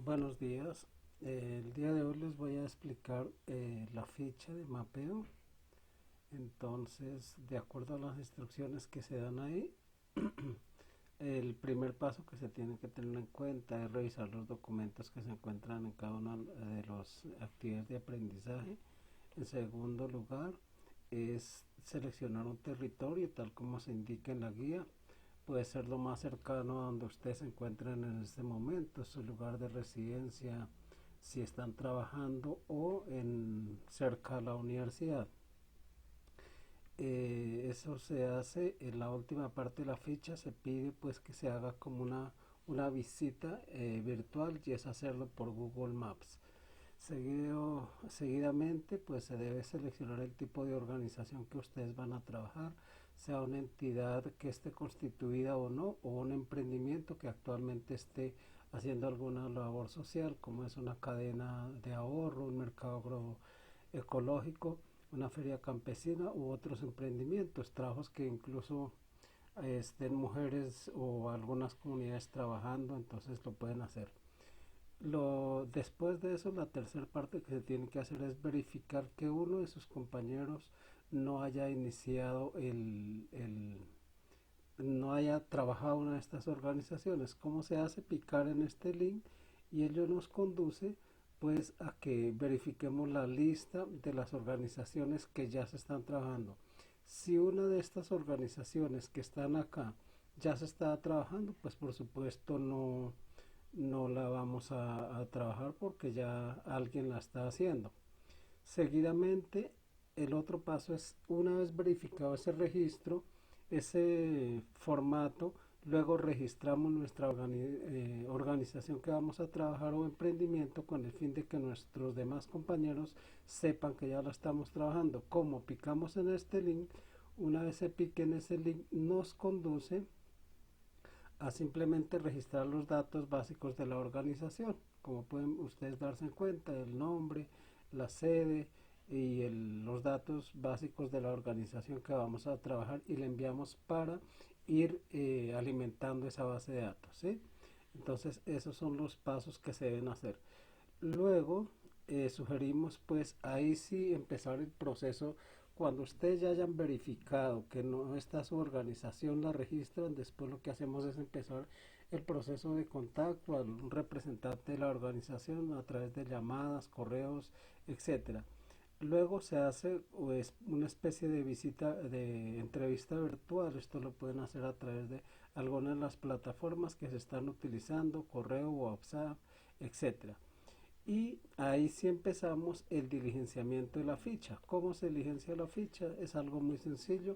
Buenos días. El día de hoy les voy a explicar la ficha de mapeo. Entonces, de acuerdo a las instrucciones que se dan ahí, el primer paso que se tiene que tener en cuenta es revisar los documentos que se encuentran en cada una de las actividades de aprendizaje. En segundo lugar, es seleccionar un territorio tal como se indica en la guía. Puede ser lo más cercano a donde ustedes se encuentren en este momento, su lugar de residencia, si están trabajando o cerca a la universidad. Eso se hace en la última parte de la ficha. Se pide pues que se haga como una visita virtual, y es hacerlo por Google Maps. Seguidamente pues se debe seleccionar el tipo de organización que ustedes van a trabajar, sea una entidad que esté constituida o no, o un emprendimiento que actualmente esté haciendo alguna labor social, como es una cadena de ahorro, un mercado agroecológico, una feria campesina u otros emprendimientos, trabajos que incluso estén mujeres o algunas comunidades trabajando, entonces lo pueden hacer. Después de eso, la tercera parte que se tiene que hacer es verificar que uno de sus compañeros no haya iniciado no haya trabajado en una de estas organizaciones. ¿Cómo se hace? Picar en este link y ello nos conduce pues a que verifiquemos la lista de las organizaciones que ya se están trabajando. Si una de estas organizaciones que están acá ya se está trabajando, pues por supuesto no la vamos a trabajar porque ya alguien la está haciendo. Seguidamente, el otro paso es, una vez verificado ese registro, ese formato, luego registramos nuestra organización que vamos a trabajar o emprendimiento, con el fin de que nuestros demás compañeros sepan que ya la estamos trabajando. Como picamos en este link, una vez se pique en ese link, nos conduce a simplemente registrar los datos básicos de la organización. Como pueden ustedes darse cuenta, el nombre, la sede y los datos básicos de la organización que vamos a trabajar, y le enviamos para ir alimentando esa base de datos, ¿sí? Entonces esos son los pasos que se deben hacer. Luego sugerimos pues ahí sí empezar el proceso. Cuando ustedes ya hayan verificado que no está su organización, la registran. Después lo que hacemos es empezar el proceso de contacto a un representante de la organización a través de llamadas, correos, etcétera. Luego se hace pues, una especie de visita, de entrevista virtual. Esto lo pueden hacer a través de algunas de las plataformas que se están utilizando, correo, WhatsApp, etcétera. Y ahí sí empezamos el diligenciamiento de la ficha. ¿Cómo se diligencia la ficha? Es algo muy sencillo.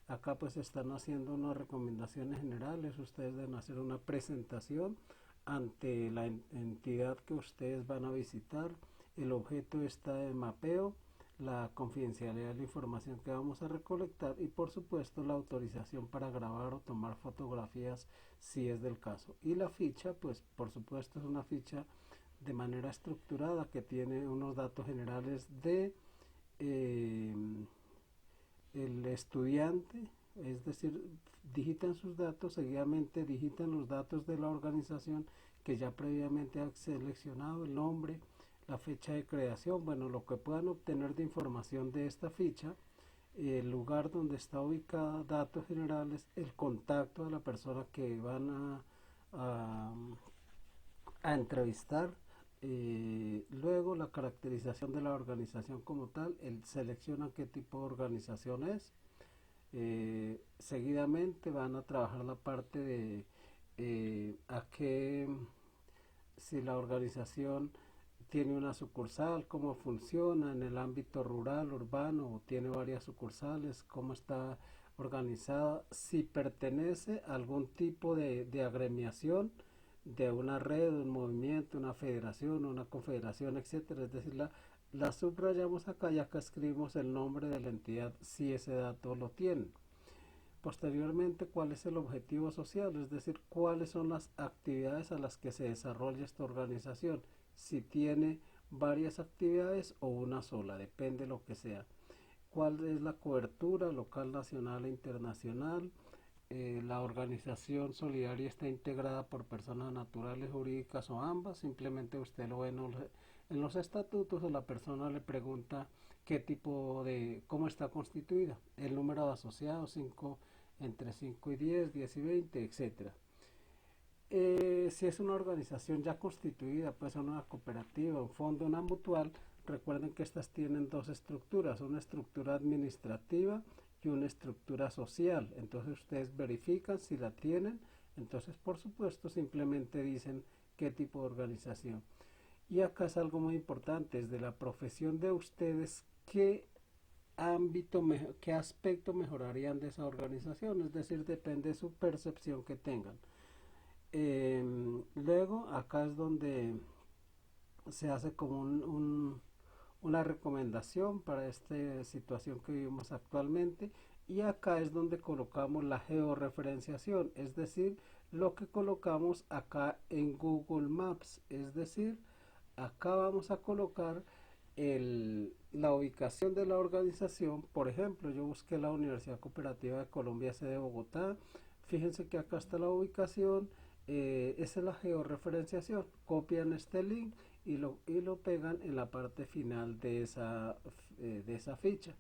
Acá pues están haciendo unas recomendaciones generales. Ustedes deben hacer una presentación ante la entidad que ustedes van a visitar. El objeto está de mapeo, la confidencialidad de la información que vamos a recolectar y por supuesto la autorización para grabar o tomar fotografías si es del caso. Y la ficha pues por supuesto es una ficha de manera estructurada que tiene unos datos generales de eh, el estudiante, es decir, digitan sus datos, seguidamente digitan los datos de la organización que ya previamente han seleccionado, el nombre, la fecha de creación, bueno, lo que puedan obtener de información de esta ficha, el lugar donde está ubicada, datos generales, el contacto de la persona que van a, a entrevistar, luego la caracterización de la organización como tal, seleccionan qué tipo de organización es. Seguidamente van a trabajar la parte de a qué, si la organización tiene una sucursal, cómo funciona en el ámbito rural, urbano, o tiene varias sucursales, cómo está organizada, si pertenece a algún tipo de agremiación, de una red, un movimiento, una federación, una confederación, etcétera. Es decir, la subrayamos acá y acá escribimos el nombre de la entidad si ese dato lo tiene. Posteriormente, ¿cuál es el objetivo social? Es decir, cuáles son las actividades a las que se desarrolla esta organización. Si tiene varias actividades o una sola, depende de lo que sea. ¿Cuál es la cobertura local, nacional e internacional? la organización solidaria está integrada por personas naturales, jurídicas o ambas. Simplemente usted lo ve en los estatutos o la persona le pregunta qué tipo de, cómo está constituida, el número de asociados, 5, entre 5 y 10, 10 y 20, etcétera. Si es una organización ya constituida, puede ser una cooperativa, un fondo, una mutual, recuerden que estas tienen dos estructuras, una estructura administrativa y una estructura social. Entonces ustedes verifican si la tienen, entonces por supuesto simplemente dicen qué tipo de organización. Y acá es algo muy importante, es de la profesión de ustedes, qué ámbito, qué aspecto mejorarían de esa organización, es decir, depende de su percepción que tengan. Luego acá es donde se hace como una recomendación para esta situación que vivimos actualmente, y acá es donde colocamos la georreferenciación, es decir, lo que colocamos acá en Google Maps, es decir, acá vamos a colocar la ubicación de la organización. Por ejemplo, yo busqué la Universidad Cooperativa de Colombia, sede de Bogotá. Fíjense que acá está la ubicación. Esa es la georreferenciación. Copian este link y lo pegan en la parte final de esa ficha.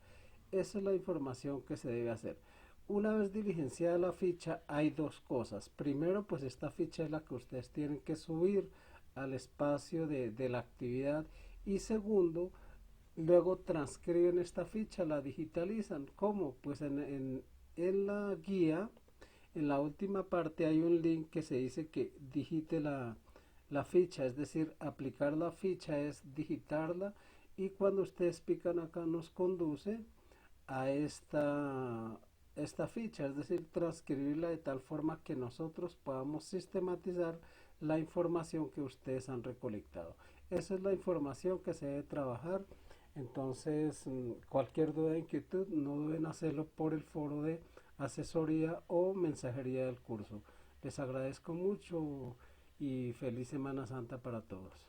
Esa es la información que se debe hacer. Una vez diligenciada la ficha, hay dos cosas. Primero, pues esta ficha es la que ustedes tienen que subir al espacio de la actividad. Y segundo, luego transcriben esta ficha, la digitalizan. ¿Cómo? Pues en la guía, en la última parte hay un link que se dice que digite la ficha, es decir, aplicar la ficha es digitarla, y cuando ustedes pican acá nos conduce a esta ficha, es decir, transcribirla de tal forma que nosotros podamos sistematizar la información que ustedes han recolectado. Esa es la información que se debe trabajar. Entonces, cualquier duda o inquietud, no deben hacerlo por el foro de asesoría o mensajería del curso. Les agradezco mucho y feliz Semana Santa para todos.